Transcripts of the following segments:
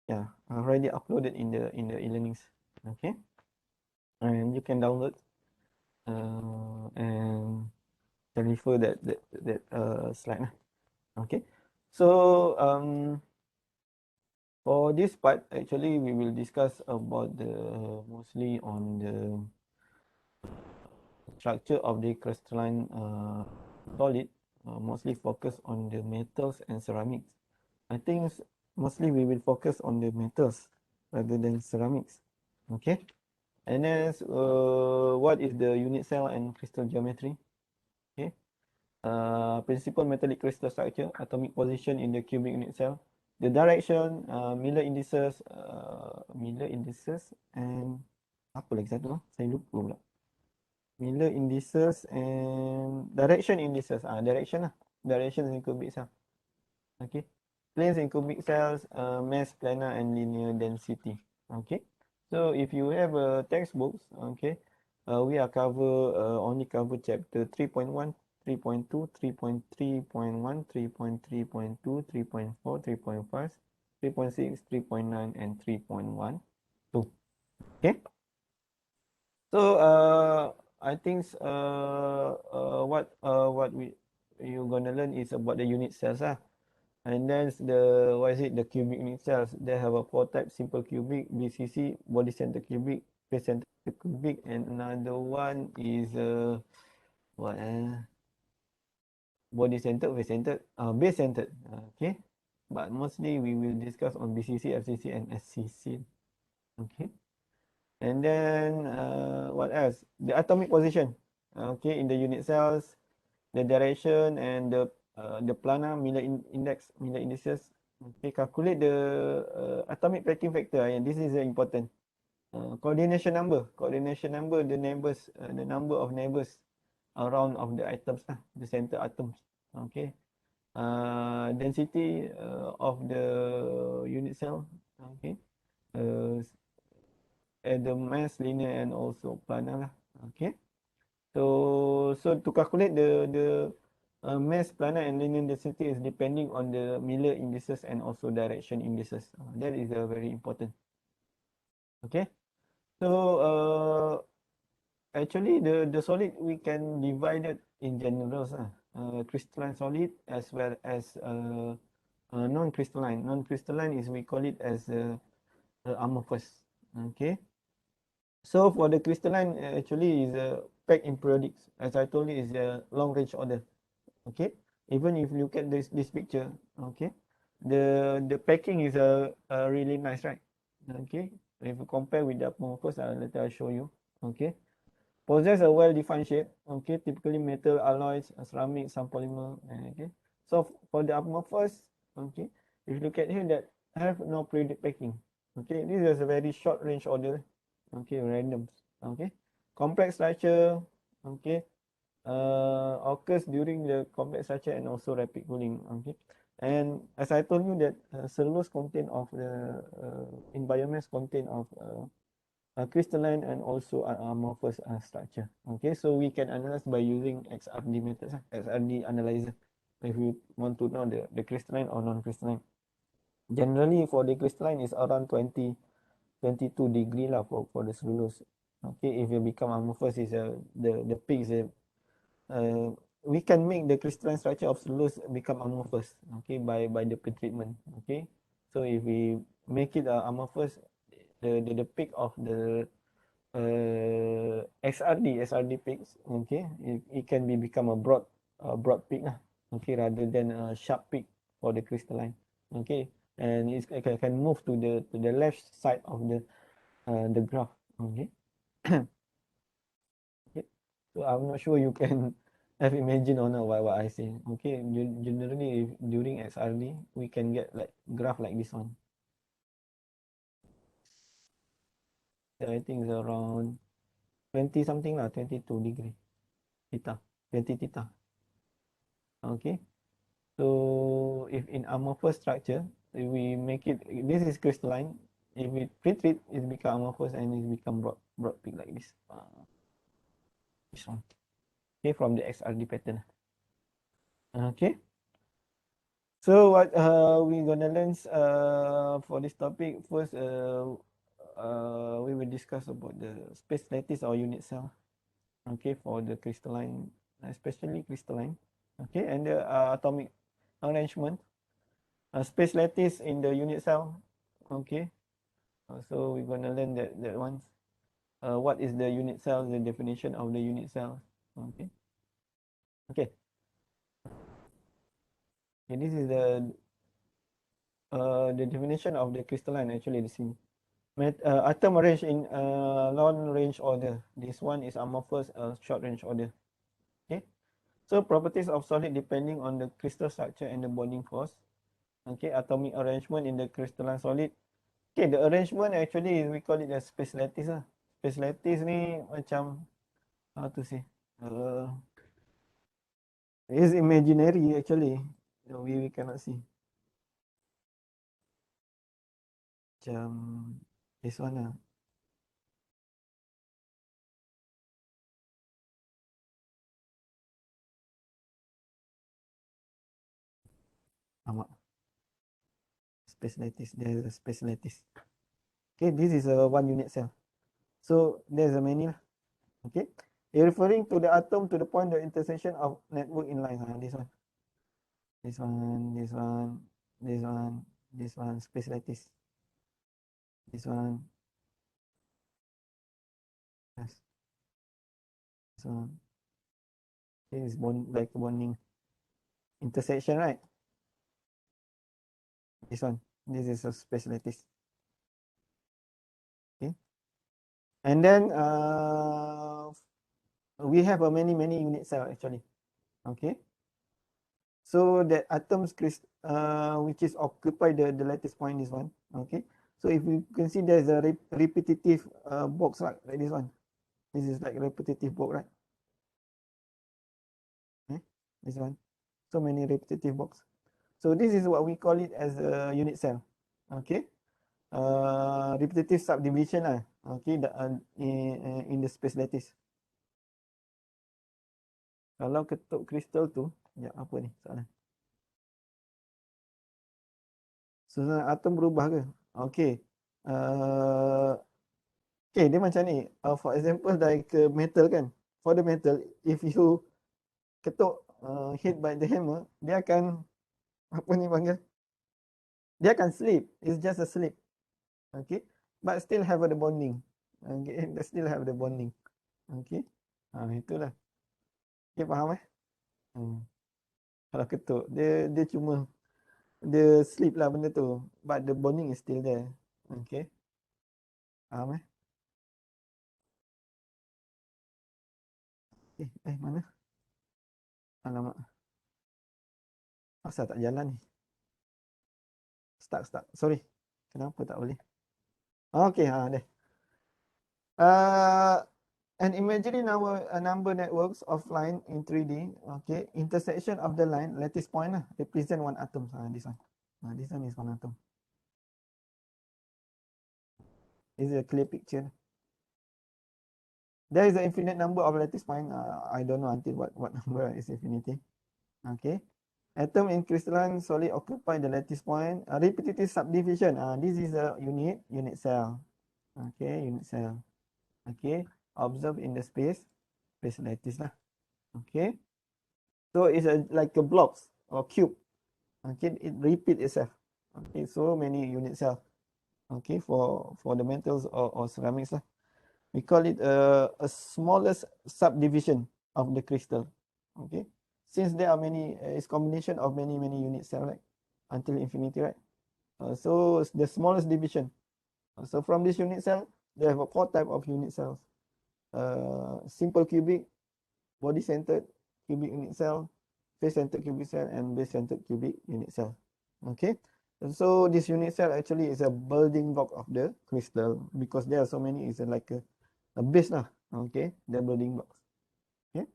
Yeah, I already uploaded in the e-learnings. Okay, and you can download and can refer that slide. Okay, so for this part, actually, we will discuss about the mostly on the structure of the crystalline solid, mostly focus on the metals and ceramics. I think mostly we will focus on the metals rather than ceramics. Okay, and then what is the unit cell and crystal geometry? Okay, principal metallic crystal structure, atomic position in the cubic unit cell, the direction, Miller indices, and apa lagi satu? Saya lupa pula. Miller indices and direction indices. Direction lah. Direction in cubic cell. Okay. Planes in cubic cells, mass, planar, and linear density. Okay. So if you have a textbooks, okay, we are only cover chapter 3.1, 3.2, 3.3.1, 3.3.2, 3.4, 3.5, 3.6, 3.9, and 3.12. Okay. So I think what you're gonna learn is about the unit cells and then the cubic unit cells. They have a four types: simple cubic, BCC, body center cubic, face center cubic, and another one is what body centered, face centered, base centered. Okay, but mostly we will discuss on BCC, FCC, and SCC. Okay. And then what else? The atomic position. Okay, in the unit cells, the direction and the planar Miller index, Miller indices. Okay, calculate the atomic packing factor. And this is important. Coordination number, the neighbors, the number of neighbors around of the atoms, the center atoms. Okay. Density of the unit cell. Okay. Uh, the mass, linear, and also planar lah. Okay. So to calculate the mass, planar, and linear density is depending on the Miller indices and also direction indices. That is very important. Okay. So actually the solid we can divide it in generals. Crystalline solid as well as non-crystalline. Non-crystalline is we call it as amorphous. Okay. So for the crystalline, actually is a pack in periodics. As I told you, is a long range order. Okay. Even if you look at this picture, okay, the packing is really nice, right? Okay. If you compare with the amorphous, later I'll show you. Okay. Possess a well-defined shape. Okay. Typically metal alloys, ceramic, some polymer. Okay. So for the amorphous, okay, if you look at here, that have no periodic packing. Okay. This is a very short range order. Okay, random. Okay, complex structure. Okay, occurs during the complex structure and also rapid cooling. Okay, and as I told you that cellulose contain of the in biomass contain of crystalline and also amorphous structure. Okay, so we can analyze by using XRD methods, XRD analyzer. If you want to know the crystalline or non-crystalline, generally for the crystalline is around 22 degree lah for the cellulose. Okay, if you become amorphous is the peak is we can make the crystalline structure of cellulose become amorphous. Okay, by the pretreatment. Okay, so if we make it amorphous, the peak of the SRD peaks. Okay, it can become a broad peak lah. Okay, rather than a sharp peak for the crystalline. Okay, and it can move to the left side of the graph. Okay. Okay. So I'm not sure you can have imagine or not what I say. Okay. Generally, during XRD, we can get like graph like this one. So I think it's around 20 something lah, 22 degree theta, 20 theta. Okay. So if in amorphous structure, if we make it, this is crystalline. If we pre-treat, it become amorphous and it become broad peak like this. This one. Okay, from the XRD pattern. Okay. So what we gonna learn for this topic first, we will discuss about the space lattice or unit cell. Okay, for the crystalline, especially crystalline. Okay, and the atomic arrangement, space lattice in the unit cell. Okay, so we're gonna learn that one. What is the unit cell? The definition of the unit cell. Okay, okay. Okay, this is the definition of the crystalline. Actually, the same. Atom arranged in long range order. This one is amorphous, short range order. Okay. So properties of solid depending on the crystal structure and the bonding force. Okay, atomic arrangement in the crystalline solid. Okay, the arrangement actually we call it as space lattice lah. Space lattice ni macam how to say? It's imaginary actually. We cannot see. Macam this one lah. Amak. Space lattice. There's a space lattice. Okay, this is a one unit cell. So there's a many lah. Okay. Referring to the atom to the point the intersection of network in line. This one. This one, this one, this one, this one, space lattice. This one. Yes. This one. Okay, it's like bonding. Intersection, right? This one. This is a space lattice. Okay. And then we have a many unit cell actually. Okay. So that atoms which is occupy the lattice point, this one. Okay. So if you can see there's a repetitive box like this one. This is like repetitive box, right? Okay. This one. So many repetitive box. So this is what we call it as a unit cell. Okay. Repetitive subdivision lah. Okay. In the space lattice. Kalau ketuk kristal tu, ya apa ni soalan? Susunan atom berubah ke? Okay. Okay, dia macam ni. For example, like metal kan. For the metal, if you ketuk hit by the hammer, dia akan apa ni panggil? Dia akan slip. It's just a slip. Okay. But still have the bonding. Okay. They still have the bonding. Okay. Itulah. Okay, faham eh? Kalau ketuk, dia cuma dia slip lah benda tu. But the bonding is still there. Okay. Faham eh? Mana? Alamak. Asal tak jalan ni? Stuck. Sorry. Kenapa tak boleh? Okay, deh. An imaginary number networks of line in 3D. Okay, intersection of the line, lattice point lah, represent one atom. This one. This one is one atom. This is a clear picture. There is an infinite number of lattice point. I don't know until what number is infinity. Okay. Atom in crystalline solid occupy the lattice point. Repetitive subdivision. This is a unit cell. Okay, unit cell. Okay, observe in the space lattice lah. Okay, so it's like a blocks or cube. Okay, it repeat itself. Okay, so many unit cell. Okay, for the metals or ceramics lah. We call it a smallest subdivision of the crystal. Okay, since there are many, it's combination of many unit cell, right? Until infinity, right? So the smallest division. So from this unit cell, they have a 4 type of unit cells. Simple cubic, body centered cubic unit cell, face centered cubic cell, and base centered cubic unit cell. Okay, and so this unit cell actually is a building block of the crystal because there are so many. It's like a base lah. Okay, the building blocks. Okay,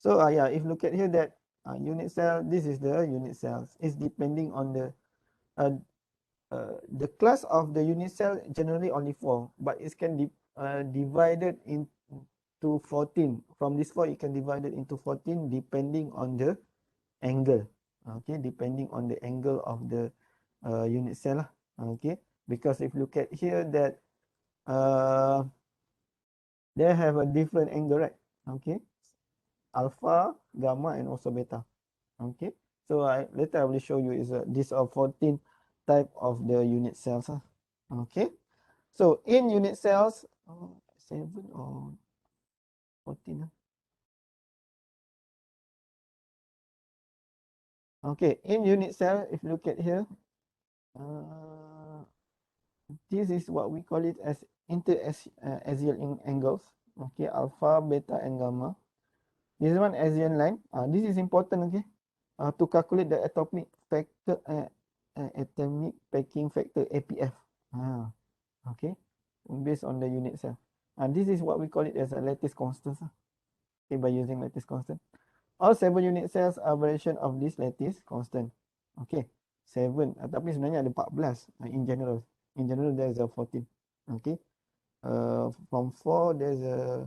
so yeah, if look at here that unit cell, this is the unit cells. It's depending on the class of the unit cell, generally only 4, but it can be divided into 14. From this 4, it can divide it into 14 depending on the angle. Okay, depending on the angle of the unit cell lah. Okay, because if you look at here that they have a different angle, right? Okay, alpha, gamma, and also beta. Okay, so later I will show you is these are 14 type of the unit cells. Okay, so in unit cells, 7 or 14. Okay, in unit cell, if you look at here, this is what we call it as interaxial angles. Okay, alpha, beta, and gamma. This one ASEAN line. This is important. Okay, to calculate the atomic factor, atomic packing factor (APF). Okay, based on the unit cell. This is what we call it as a lattice constant. Okay, by using lattice constant. All 7 unit cells are variation of this lattice constant. Okay, 7. Tapi sebenarnya ada 14 in general. In general, there is a 14. Okay, from 4, there's a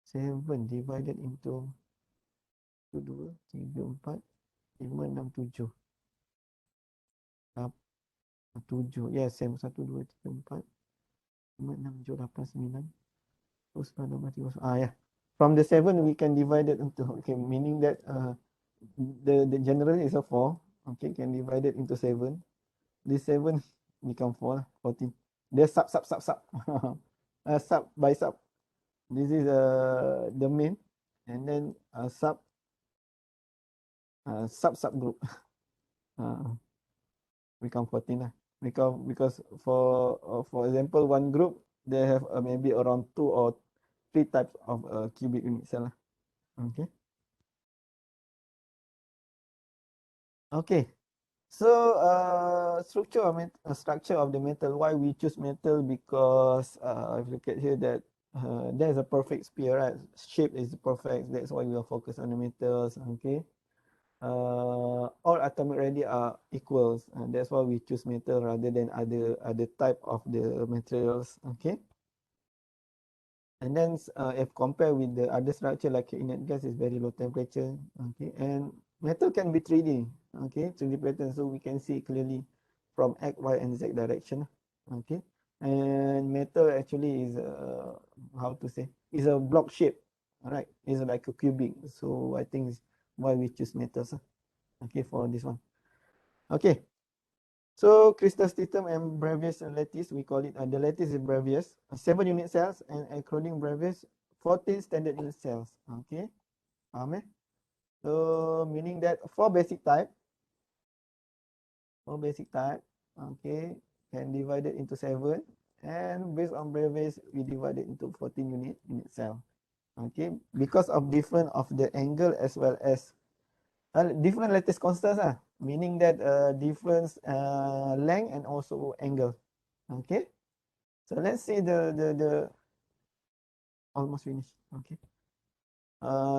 7 divided into 1, 2, 3, 4, 5, 6, 7. 7. Yes, 1, 2, 3, 4, 5, 6, 7, 8, 9. Terus pada mati. Yeah. From the 7, we can divide it into, okay, meaning that the general is a 4. Okay, can divide it into 7. This 7 become 4, 14. There's sub. Sub by sub. This is the main, and then subgroup. Become 14 lah. Because for example, one group they have maybe around 2 or 3 types of cubic unit cell lah. Okay. Okay. So structure of the metal. Why we choose metal? Because if you look at here that there's a perfect sphere, right? Shape is perfect. That's why we are focused on the metals. Okay. All atomic radii are equals, and that's why we choose metal rather than other type of the materials. Okay. And then if compared with the other structure like inert gas is very low temperature. Okay, and metal can be 3D. Okay, 3D pattern, so we can see clearly from X, Y, and Z direction. Okay, and metal actually is how to say, is a block shape. All right, it's like a cubic. So I think it's why we choose metals. Okay, for this one. Okay. So crystal system and Bravais lattice, we call it the lattice is Bravais, 7 unit cells, and according Bravais, 14 standard unit cells. Okay, so meaning that 4 basic type, okay, can divide it into 7, and based on Bravais, we divide it into 14 unit cell. Okay, because of different of the angle as well as different lattice constants, meaning that different length and also angle. Okay, so let's see the almost finished. Okay,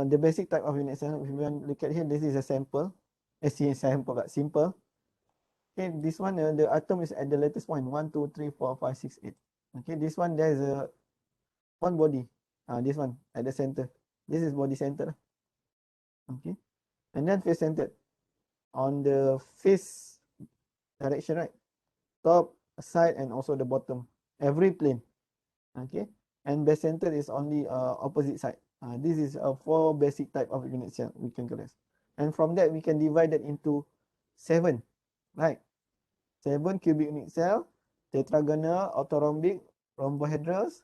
the basic type of unit cell. If you want to look at here, this is a sample. Sample, simple. Okay, this one the atom is at the lattice point 1, 2, 3, 4, 5, 6, 8. Okay, this one there's a one body. This one at the center. This is body center. Okay, and then face centered on the face direction, right? Top, side, and also the bottom. Every plane. Okay, and base center is only opposite side. This is a 4 basic type of unit cell we can collect, and from that we can divide it into 7, right? 7 cubic unit cell, tetragonal, orthorhombic, rhombohedrals,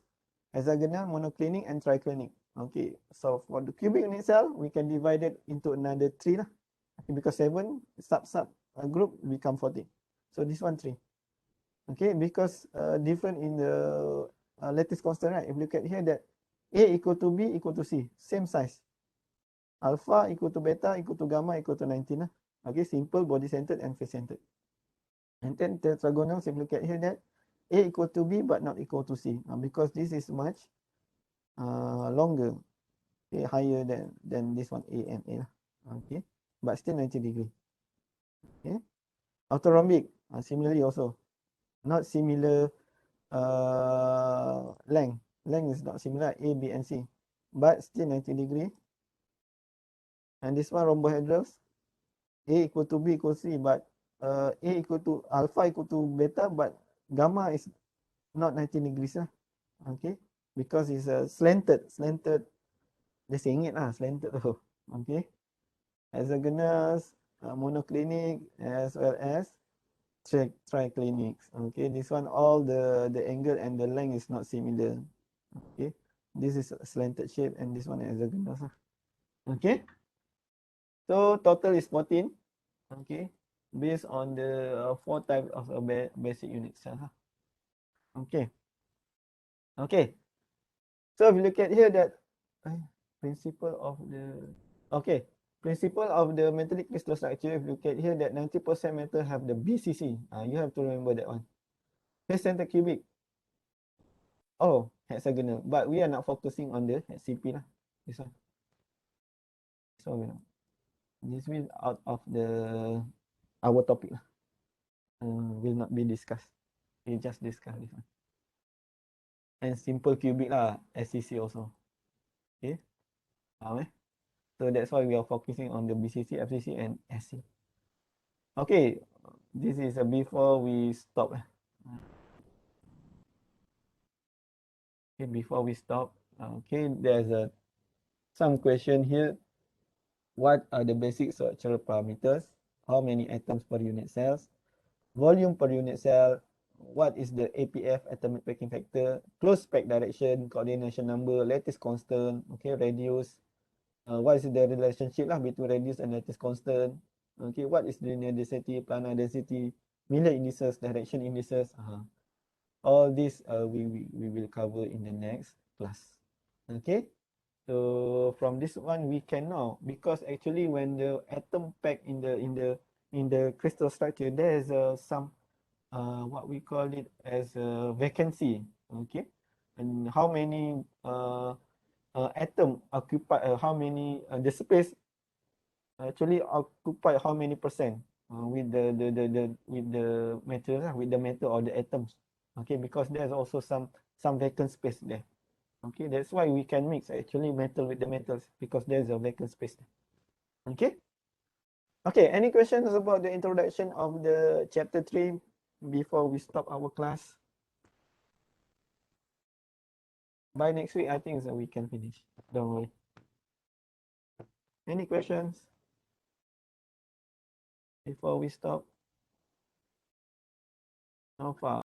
hexagonal, monoclinic, and triclinic. Okay, so for the cubic unit cell, we can divide it into another 3 lah. Okay, because 7 sub group become 14. So this one 3. Okay, because different in the lattice constant, right? If you look at here that A equal to B equal to C, same size. Alpha equal to beta equal to gamma equal to 19. Okay, simple, body centered and face centered. And then tetragonals, if you look at here that A equal to B but not equal to C, because this is much longer, okay, higher than this one A and A. Okay, but still 90 degree. Okay, orthorhombic, similarly also not similar length. Length is not similar, A, B, and C, but still 90 degree. And this one rhombohedrals, A equal to B equal C, but A equal to alpha equal to beta, but gamma is not 90 degrees lah. Okay, because it's a slanted, dia sengit lah, slanted tu. Okay, hexagonals, monoclinic as well as triclinics. Okay, this one all the angle and the length is not similar. Okay, this is a slanted shape and this one is hexagonals lah. Okay, so total is 14. Okay, based on the 4 types of basic unit cell. Okay, okay. So if you look at here that principle of the okay principle of the metallic crystal structure. If you look at here that 90% metal have the BCC. You have to remember that one. Phase center cubic. Oh, hexagonal. But we are not focusing on the HCP lah. This one. So you know, this will out of the our topic lah. Will not be discussed. We just discuss this one. And simple cubic lah, SCC also. Okay. So that's why we are focusing on the BCC, FCC, and SC. Okay, this is before we stop. Okay, before we stop, okay, there's some question here. What are the basic structural parameters? How many atoms per unit cells? Volume per unit cell? What is the APF, atomic packing factor? Close pack direction, coordination number, lattice constant, okay, radius. What is the relationship lah between radius and lattice constant? Okay, what is linear density, planar density, Miller indices, direction indices? All this we will cover in the next class. Okay, so from this one we can know, because actually when the atom pack in the crystal structure, there is some what we call it as a vacancy. Okay, and how many atom occupy how many the space actually occupy how many percent with the material with the metal or the atoms. Okay, because there's also some vacant space there. Okay, that's why we can mix actually metal with the metals, because there's a vacant space there. Okay, okay, any questions about the introduction of the chapter 3 before we stop our class? By next week I think we can finish, don't worry. Any questions before we stop? So far